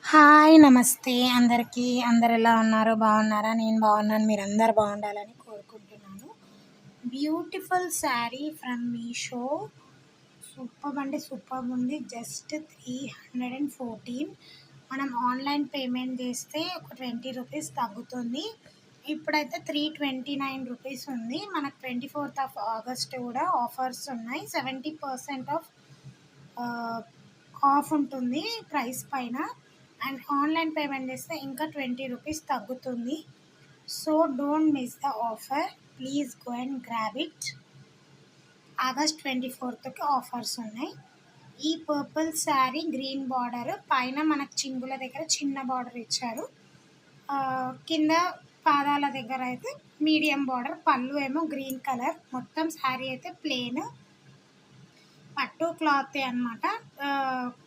Hi! నమస్తే అందరికీ. అందరెలా ఉన్నారు? బాగున్నారా? నేను బాగున్నాను. మీరందరూ బాగుండాలని కోరుకుంటున్నాను. Beautiful sari from Meesho. Superb అంటే సూపర్బ్ ఉంది. జస్ట్ 314. మనం ఆన్‌లైన్ పేమెంట్ చేస్తే ఒక రూ. 20 తగ్గుతుంది. ఇప్పుడైతే రూ. 329 ఉంది. మనకు 24th ఆఫ్ ఆగస్ట్ కూడా ఆఫర్స్ ఉన్నాయి. 70% ఆహ్, ఆఫ్ ఉంటుంది ప్రైస్ పైన. అండ్ ఆన్‌లైన్ పేమెంట్ చేస్తే ఇంకా రూ. 20 తగ్గుతుంది. So don't miss the offer. Please go and grab it. August 24కి ఆఫర్స్ ఉన్నాయి. ఈ పర్పుల్ శారీ గ్రీన్ బార్డర్ పైన మనకు చింగుల దగ్గర చిన్న బార్డర్ ఇచ్చారు. కింద పాదాల దగ్గర అయితే మీడియం బార్డర్, పళ్ళు ఏమో గ్రీన్ కలర్. మొత్తం శారీ అయితే ప్లెయిన్ పట్టు క్లాత్ అనమాట.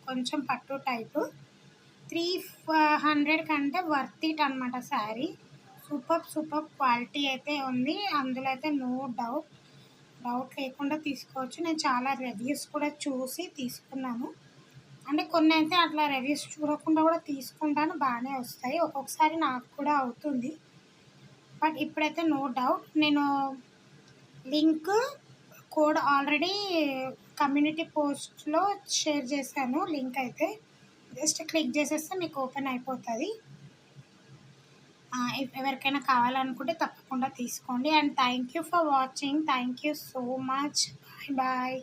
కొంచెం పట్టు టైపు. 300 కంటే వర్త్ ఇట్ అనమాట శారీ. సూపర్ క్వాలిటీ అయితే ఉంది. అందులో అయితే నో డౌట్ లేకుండా తీసుకోవచ్చు. నేను చాలా రివ్యూస్ కూడా చూసి తీసుకున్నాను. అంటే కొన్ని అయితే అట్లా రివ్యూస్ చూడకుండా కూడా తీసుకుంటాను, బాగానే వస్తాయి. ఒక్కొక్కసారి నాకు కూడా అవుతుంది. బట్ ఇప్పుడైతే నో డౌట్. నేను లింక్ కోడ్ ఆల్రెడీ కమ్యూనిటీ పోస్ట్లో షేర్ చేశాను. లింక్ అయితే జస్ట్ క్లిక్ చేసేస్తే మీకు ఓపెన్ అయిపోతుంది. ఎవరికైనా కావాలనుకుంటే తప్పకుండా తీసుకోండి. And thank you for watching. Thank you so much. Bye bye.